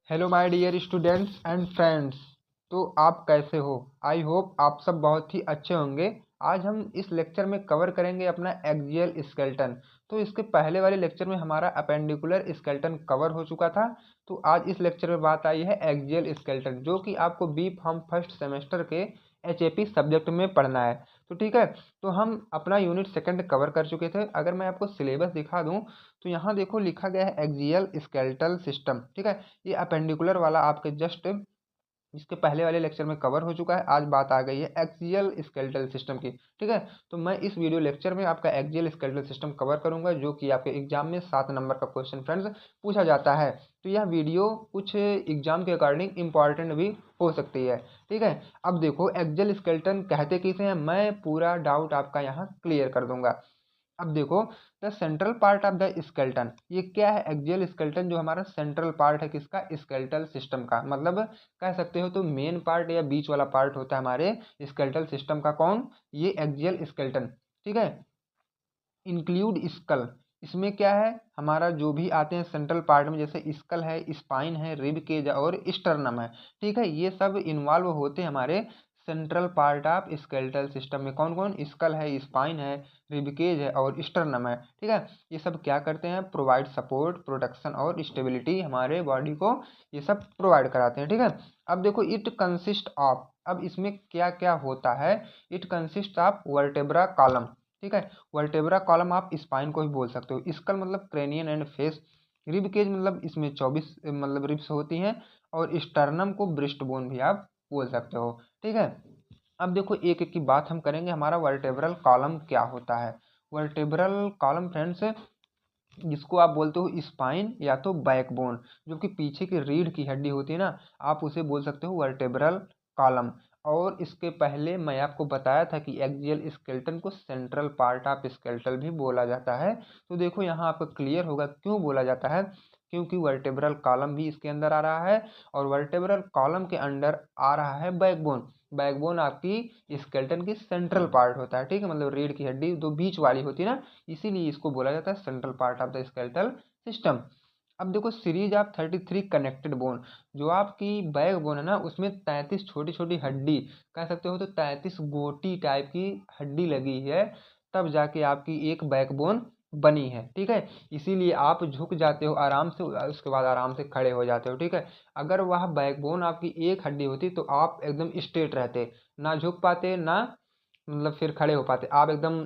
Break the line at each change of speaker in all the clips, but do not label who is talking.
Hello my dear students and friends. तो आप कैसे हो? आई होप आप सब बहुत ही अच्छे होंगे। आज हम इस लेक्चर में कवर करेंगे अपना एक्सियल स्केलेटन। तो इसके पहले वाले लेक्चर में हमारा अपेंडिकुलर स्केलेटन कवर हो चुका था। तो आज इस लेक्चर में बात आई है एक्सियल स्केलेटन, जो कि आपको बी फार्म फर्स्ट सेमेस्टर के एचएपी सब्जेक्ट में पढ़ना है। तो ठीक है, तो हम अपना यूनिट सेकंड कवर कर चुके थे। अगर मैं आपको सिलेबस दिखा दूं तो यहाँ देखो लिखा गया है एक्सियल स्केलेटल सिस्टम। ठीक है, ये अपेंडिकुलर वाला आपके जस्ट इसके पहले वाले लेक्चर में कवर हो चुका है। आज बात आ गई है एक्सियल स्केलेटल सिस्टम की। ठीक है, तो मैं इस वीडियो लेक्चर में आपका एक्सियल स्केलेटल सिस्टम कवर करूंगा, जो कि आपके एग्जाम में 7 नंबर का क्वेश्चन फ्रेंड्स पूछा जाता है। तो यह वीडियो कुछ एग्जाम के अकॉर्डिंग इंपॉर्टेंट भी हो सकती है। ठीक है, अब देखो एक्सियल स्केलेटन कहते किसे हैं, मैं पूरा डाउट आपका यहाँ क्लियर कर दूंगा। अब देखो, the central part of the skeleton, ये क्या है? एक्सियल स्केलेटन जो हमारा सेंट्रल पार्ट है किसका? स्केलेटल सिस्टम का। मतलब कह सकते हो तो मेन पार्ट या बीच वाला पार्ट होता है हमारे स्केलेटल सिस्टम का। कौन? ये एक्सियल स्केलेटन। ठीक है, इंक्लूड स्कल, इसमें क्या है हमारा जो भी आते हैं सेंट्रल पार्ट में, जैसे स्कल है, स्पाइन है, रिब केज और स्टर्नम है। ठीक है, ये सब इन्वॉल्व होते हैं हमारे central part of skeletal system में। कौन कौन? स्कल है, स्पाइन है, रिब केज है और स्टर्नम है। ठीक है, ये सब क्या करते हैं? प्रोवाइड सपोर्ट, प्रोटेक्शन और स्टेबिलिटी हमारे बॉडी को ये सब प्रोवाइड कराते हैं। ठीक है, अब देखो इट कंसिस्ट ऑफ, अब इसमें क्या क्या होता है? It consist of vertebra column. ठीक है, वर्टेब्रा कॉलम आप स्पाइन को भी बोल सकते हो। स्कल मतलब cranium and face, rib cage मतलब इसमें 24 मतलब रिब्स होती हैं, और स्टर्नम को ब्रेस्ट बोन भी आप बोल सकते हो। ठीक है, अब देखो एक एक की बात हम करेंगे। हमारा वर्टेब्रल कॉलम क्या होता है? वर्टेब्रल कॉलम फ्रेंड्स, जिसको आप बोलते हो स्पाइन या तो बैकबोन, जो कि पीछे की रीढ़ की हड्डी होती है ना, आप उसे बोल सकते हो वर्टेब्रल कॉलम। और इसके पहले मैं आपको बताया था कि एक्सियल स्केलेटन को सेंट्रल पार्ट ऑफ स्केलेटल भी बोला जाता है। तो देखो यहाँ आपको क्लियर होगा क्यों बोला जाता है, क्योंकि वर्टेब्रल कॉलम भी इसके अंदर आ रहा है, और वर्टेब्रल कॉलम के अंडर आ रहा है बैकबोन। बैकबोन आपकी स्केलेटन की सेंट्रल पार्ट होता है। ठीक है, मतलब रीढ़ की हड्डी जो बीच वाली होती है ना, इसीलिए इसको बोला जाता है central part of the skeletal system. अब देखो सीरीज ऑफ 33 कनेक्टेड बोन, जो आपकी बैक बोन है ना, उसमें 33 छोटी छोटी हड्डी, कह सकते हो तो 33 गोटी टाइप की हड्डी लगी है, तब जाके आपकी एक बैकबोन बनी है। ठीक है, इसीलिए आप झुक जाते हो आराम से, उसके बाद आराम से खड़े हो जाते हो। ठीक है, अगर वह बैकबोन आपकी एक हड्डी होती तो आप एकदम स्ट्रेट रहते, ना झुक पाते ना मतलब फिर खड़े हो पाते। आप एकदम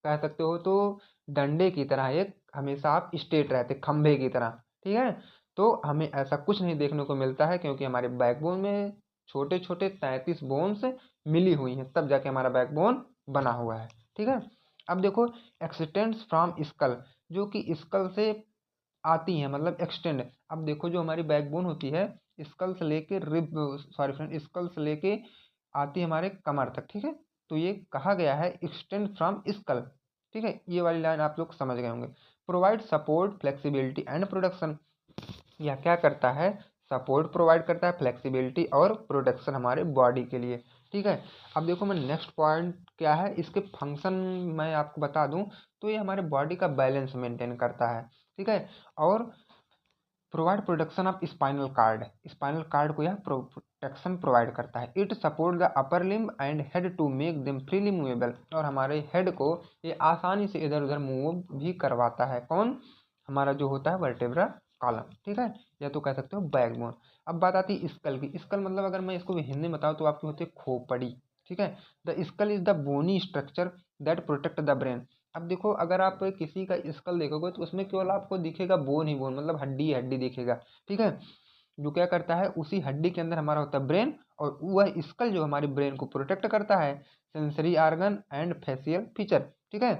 कह सकते हो तो डंडे की तरह एक हमेशा आप स्ट्रेट रहते, खंभे की तरह। ठीक है, तो हमें ऐसा कुछ नहीं देखने को मिलता है, क्योंकि हमारे बैकबोन में छोटे छोटे 33 बोन्स मिली हुई हैं, तब जाके हमारा बैकबोन बना हुआ है। ठीक है, अब देखो एक्सटेंड्स फ्रॉम स्कल, जो कि स्कल से आती हैं, मतलब एक्सटेंड। अब देखो जो हमारी बैकबोन होती है, स्कल से लेके रिब, सॉरी फ्रेंड, स्कल से लेके आती है हमारे कमर तक। ठीक है, तो ये कहा गया है एक्सटेंड फ्रॉम स्कल। ठीक है, ये वाली लाइन आप लोग समझ गए होंगे। Provide support, flexibility and production, यह क्या करता है? सपोर्ट प्रोवाइड करता है, फ्लेक्सिबिलिटी और प्रोटेक्शन हमारे बॉडी के लिए। ठीक है, अब देखो मैं नेक्स्ट पॉइंट क्या है इसके फंक्शन मैं आपको बता दूं, तो ये हमारे बॉडी का बैलेंस मेंटेन करता है। ठीक है, और provide protection of spinal cord, spinal cord को यह प्रोटेक्शन प्रोवाइड करता है। It support the upper limb and head to make them freely movable, और हमारे हेड को ये आसानी से इधर उधर मूव भी करवाता है। कौन? हमारा जो होता है वर्टेब्रा कॉलम। ठीक है, या तो कह सकते हो बैकबोन। अब बात आती है स्कल की। स्कल मतलब अगर मैं इसको हिंदी में बताऊँ तो आपकी होती है खोपड़ी। ठीक है, the skull is the bony structure that protect the brain. अब देखो अगर आप किसी का स्कल देखोगे तो उसमें केवल आपको दिखेगा बोन ही बोन, मतलब हड्डी ही हड्डी दिखेगा। ठीक है, जो क्या करता है, उसी हड्डी के अंदर हमारा होता है ब्रेन, और वह स्कल जो हमारी ब्रेन को प्रोटेक्ट करता है, sensory organ and facial feature. ठीक है,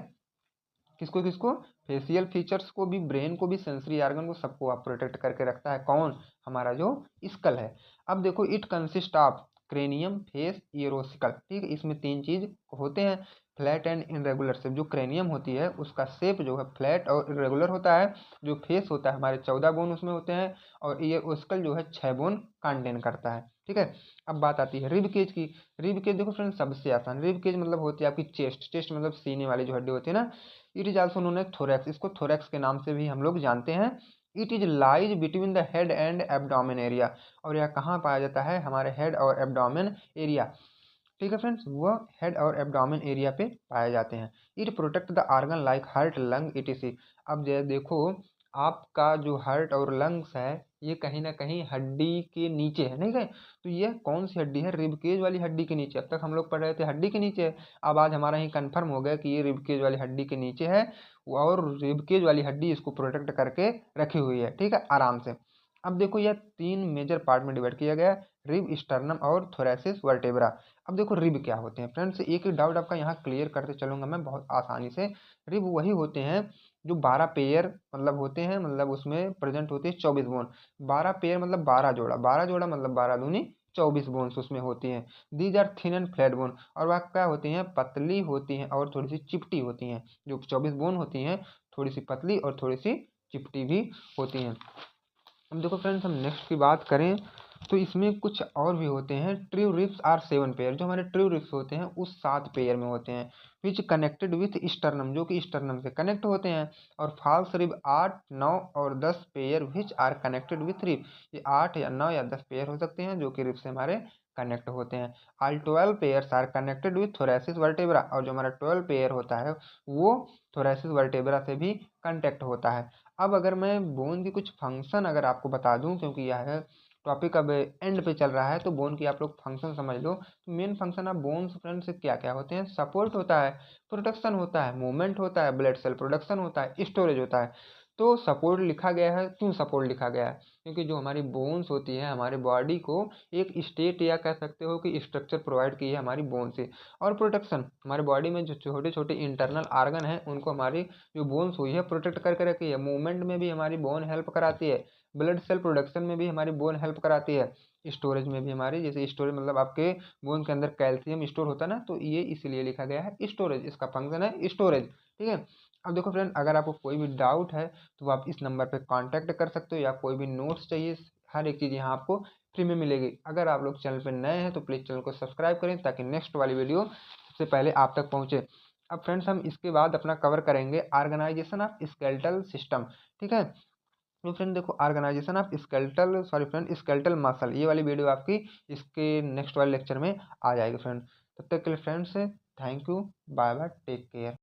किसको किसको? फेशियल फीचर्स को भी, ब्रेन को भी, सेंसरी ऑर्गन को, सबको आप प्रोटेक्ट करके रखता है। कौन? हमारा जो स्कल है। अब देखो it consist of cranium, face, ear ossicle. ठीक है, इसमें 3 चीज होते हैं, फ्लैट एंड इरेगुलर शेप। जो क्रेनियम होती है उसका शेप जो है फ्लैट और इरेगुलर होता है। जो फेस होता है हमारे 14 बोन उसमें होते हैं, और ईयरोसिकल जो है 6 बोन कंटेन करता है। ठीक है, अब बात आती है रिब केज की। रिब केज देखो फ्रेंड्स सबसे आसान, रिब केज मतलब होती है आपकी चेस्ट। चेस्ट मतलब सीने वाली जो हड्डी होती है ना, it is also known as thorax, इसको थोरैक्स के नाम से भी हम लोग जानते हैं। It is lies between the head and abdomen area. और यह कहाँ पाया जाता है? हमारे हेड और एब्डोमेन एरिया। ठीक है फ्रेंड्स, वह हेड और एब्डोमेन एरिया पे पाए जाते हैं। It protect the organ like heart, lung, etc। अब देखो, आपका जो हार्ट और लंग्स है ये कहीं ना कहीं हड्डी के नीचे है, नहीं है? तो यह कौन सी हड्डी है? रिबकेज वाली हड्डी के नीचे। अब तक हम लोग पढ़ रहे थे हड्डी के नीचे है, अब आज हमारा ही कंफर्म हो गया कि ये रिबकेज वाली हड्डी के नीचे है, और रिबकेज वाली हड्डी इसको प्रोटेक्ट करके रखी हुई है, ठीक है, आराम से। अब देखो, यह 3 मेजर पार्ट में डिवाइड किया गया है, रिब, स्टर्नम और थोरेसिस वर्टेब्रा। अब देखो रिब क्या होते हैं फ्रेंड्स, एक ही डाउट आपका यहाँ क्लियर करते चलूंगा मैं बहुत आसानी से। रिब वही होते हैं जो 12 पेयर मतलब होते हैं, मतलब उसमें प्रेजेंट होती है 24 बोन। 12 पेयर मतलब 12 जोड़ा, 12 जोड़ा मतलब 12 दूनी 24 बोन्स उसमें होती हैं। These are thin and flat bone, और वह क्या होती हैं? पतली होती हैं और थोड़ी सी चिपटी होती हैं। जो 24 बोन होती हैं थोड़ी सी पतली और थोड़ी सी चिपटी भी होती हैं। अब देखो फ्रेंड्स, हम नेक्स्ट की बात करें तो इसमें कुछ और भी होते हैं। ट्रू रिब्स आर 7 पेयर, जो हमारे ट्रू रिब्स होते हैं उस 7 पेयर में होते हैं। विच कनेक्टेड विथ स्टर्नम, जो कि स्टर्नम से कनेक्ट होते हैं। और फॉल्स रिब 8, 9 और 10 pair which are connected with rib, ये 8 या 9 या 10 पेयर हो सकते हैं जो कि रिब से हमारे कनेक्ट होते हैं। All 12 pairs are connected with thoracic vertebra, और जो हमारा 12 पेयर होता है वो थोरेसिस वर्टेब्रा से भी कनेक्ट होता है। अब अगर मैं बोन की कुछ फंक्शन अगर आपको बता दूं, क्योंकि यह टॉपिक अब एंड पे चल रहा है, तो बोन की आप लोग फंक्शन समझ लो। तो main function of bones friends क्या क्या होते हैं? सपोर्ट होता है, प्रोटेक्शन होता है, मूवमेंट होता है, ब्लड सेल प्रोडक्शन होता है, स्टोरेज होता है। तो सपोर्ट लिखा गया है, क्यों सपोर्ट लिखा गया है? क्योंकि जो हमारी बोन्स होती है हमारे बॉडी को एक स्टेट या कह सकते हो कि स्ट्रक्चर प्रोवाइड की है हमारी बोन से। और प्रोटेक्शन, हमारे बॉडी में जो छोटे छोटे इंटरनल आर्गन है उनको हमारी जो बोन्स हुई है प्रोटेक्ट करके रखी है। मूवमेंट में भी हमारी बोन हेल्प कराती है, ब्लड सेल प्रोडक्शन में भी हमारी बोन हेल्प कराती है, स्टोरेज में भी हमारी, जैसे स्टोरेज मतलब आपके बोन के अंदर कैल्शियम स्टोर होता है ना, तो ये इसीलिए लिखा गया है स्टोरेज, इसका फंक्शन है स्टोरेज। ठीक है। अब देखो फ्रेंड, अगर आपको कोई भी डाउट है तो आप इस नंबर पे कांटेक्ट कर सकते हो, या कोई भी नोट्स चाहिए, हर एक चीज़ यहाँ आपको फ्री में मिलेगी। अगर आप लोग चैनल पर नए हैं तो प्लीज़ चैनल को सब्सक्राइब करें ताकि नेक्स्ट वाली वीडियो सबसे पहले आप तक पहुँचे। अब फ्रेंड्स, हम इसके बाद अपना कवर करेंगे ऑर्गेनाइजेशन ऑफ स्केलेटल सिस्टम। ठीक है। तो फ्रेंड देखो, organisation of skeletal, sorry friend, skeletal muscle, ये वाली वीडियो आपकी इसके नेक्स्ट वाले लेक्चर में आ जाएगी फ्रेंड। तब तक के लिए friends, thank you, bye bye, take care.